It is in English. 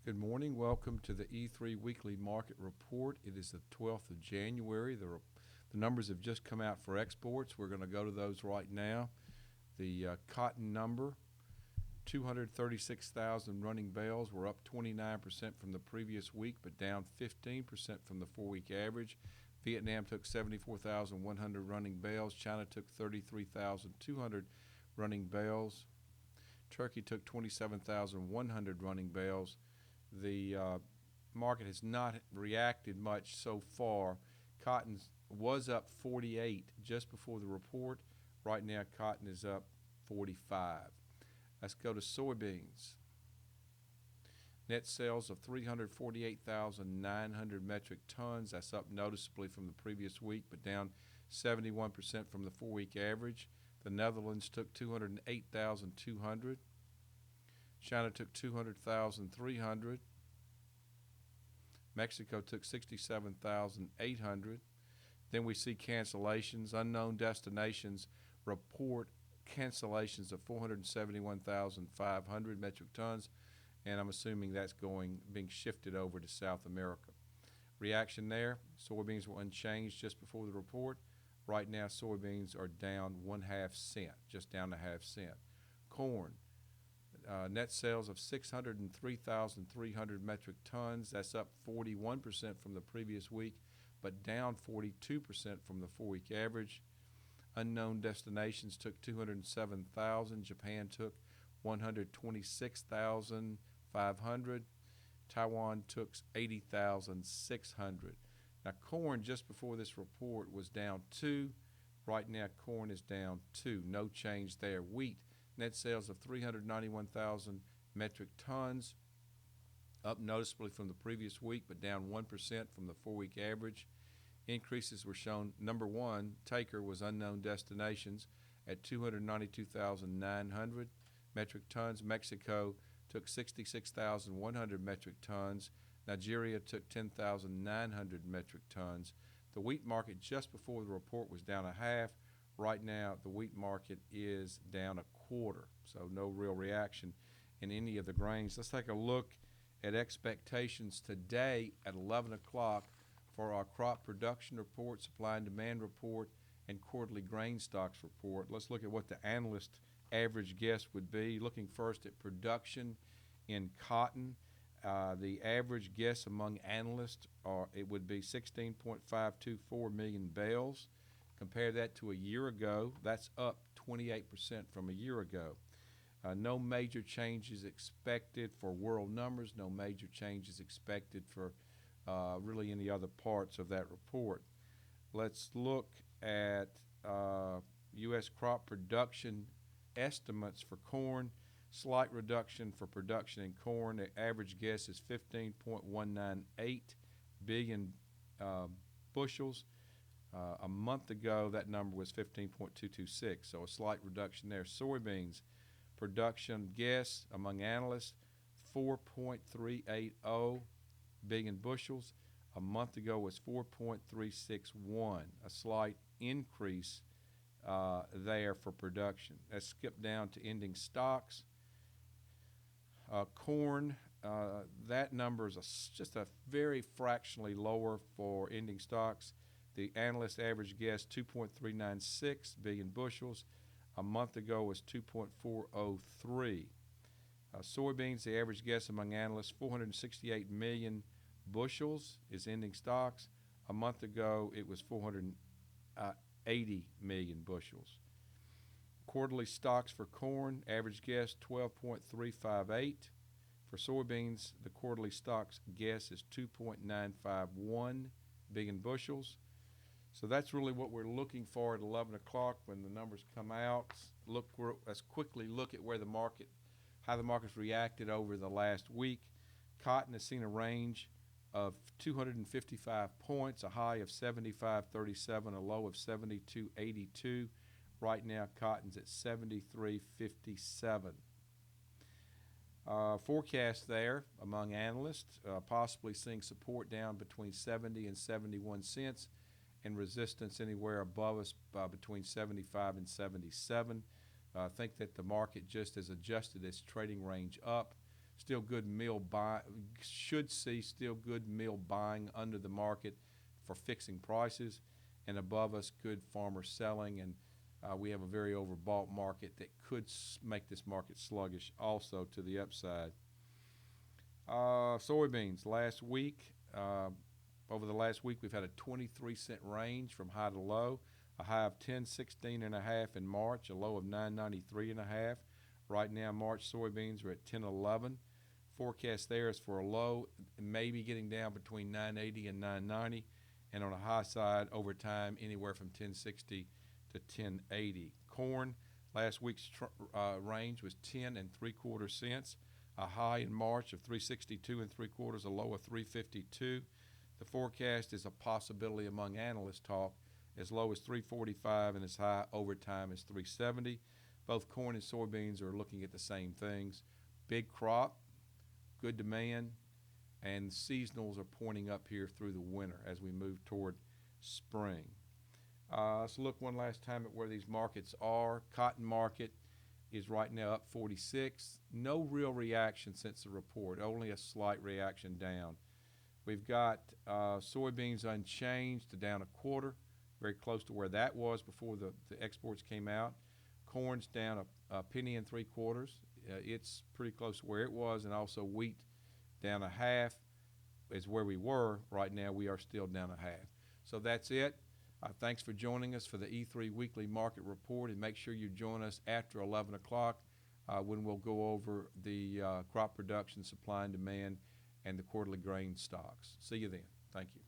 Good morning. Welcome to the E3 Weekly Market Report. It is the 12th of January. The numbers have just come out for exports. We're going to go to those right now. The cotton number, 236,000 running bales. We're up 29% from the previous week, but down 15% from the 4-week average. Vietnam took 74,100 running bales. China took 33,200 running bales. Turkey took 27,100 running bales. The market has not reacted much so far. Cotton was up 48 just before the report. Right now, cotton is up 45. Let's go to soybeans. Net sales of 348,900 metric tons. That's up noticeably from the previous week, but down 71% from the 4-week average. The Netherlands took 208,200. China took 200,300. Mexico took 67,800. Then we see cancellations. Unknown destinations report cancellations of 471,500 metric tons, and I'm assuming that's being shifted over to South America. Reaction there, soybeans were unchanged just before the report. Right now, soybeans are down 1/2 cent, just down 1/2 cent. Corn. Net sales of 603,300 metric tons. That's up 41% from the previous week, but down 42% from the 4-week average. Unknown destinations took 207,000. Japan took 126,500. Taiwan took 80,600. Now, corn just before this report was down 2. Right now, corn is down 2. No change there. Wheat. Net sales of 391,000 metric tons, up noticeably from the previous week, but down 1% from the 4-week average. Increases were shown. Number one taker was unknown destinations at 292,900 metric tons. Mexico took 66,100 metric tons. Nigeria took 10,900 metric tons. The wheat market just before the report was down 1/2. Right now, the wheat market is down 1/4, so no real reaction in any of the grains. Let's take a look at expectations today at 11 o'clock for our crop production report, supply and demand report, and quarterly grain stocks report. Let's look at what the analyst average guess would be. Looking first at production in cotton. The average guess among analysts it would be 16.524 million bales. Compare that to a year ago. That's up 28% from a year ago. No major changes expected for world numbers. No major changes expected for really any other parts of that report. Let's look at U.S. crop production estimates for corn. Slight reduction for production in corn. The average guess is 15.198 billion bushels. A month ago, that number was 15.226, so a slight reduction there. Soybeans production guess among analysts, 4.380 billion bushels. A month ago was 4.361, a slight increase there for production. Let's skip down to ending stocks. Corn, that number is just a very fractionally lower for ending stocks. The analyst average guess 2.396 billion bushels. A month ago was 2.403. Soybeans, the average guess among analysts 468 million bushels is ending stocks. A month ago it was 480 million bushels. Quarterly stocks for corn, average guess 12.358. For soybeans, the quarterly stocks guess is 2.951 billion bushels. So that's really what we're looking for at 11 o'clock when the numbers come out. Let's quickly look at how the market's reacted over the last week. Cotton has seen a range of 255 points, a high of 75.37, a low of 72.82. Right now, cotton's at 73.57. Forecast there among analysts, possibly seeing support down between 70 and 71 cents. And resistance anywhere above us between 75 and 77. I think that the market just has adjusted its trading range up. still good mill buy, should see still good mill buying under the market for fixing prices, and above us, good farmer selling, and we have a very overbought market that could make this market sluggish also to the upside. Soybeans last week, over the last week, we've had a 23-cent range from high to low, a high of 10.16.5 in March, a low of 9.93.5. Right now, March soybeans are at 10.11. Forecast there is for a low, maybe getting down between 9.80 and 9.90, and on a high side over time, anywhere from 10.60 to 10.80. Corn, last week's range was 10.75 cents, a high in March of 3.62 3/4, a low of 3.52. The forecast is a possibility among analyst talk as low as 3.45 and as high over time as 3.70. Both corn and soybeans are looking at the same things. Big crop, good demand, and seasonals are pointing up here through the winter as we move toward spring. Let's look one last time at where these markets are. Cotton market is right now up 46. No real reaction since the report, only a slight reaction down. We've got soybeans unchanged to down 1/4, very close to where that was before the exports came out. Corn's down a penny and 3/4. It's pretty close to where it was, and also wheat down 1/2 is where we were. Right now we are still down 1/2. So that's it. Thanks for joining us for the E3 Weekly Market Report, and make sure you join us after 11 o'clock when we'll go over the crop production, supply and demand, and the quarterly grain stocks. See you then. Thank you.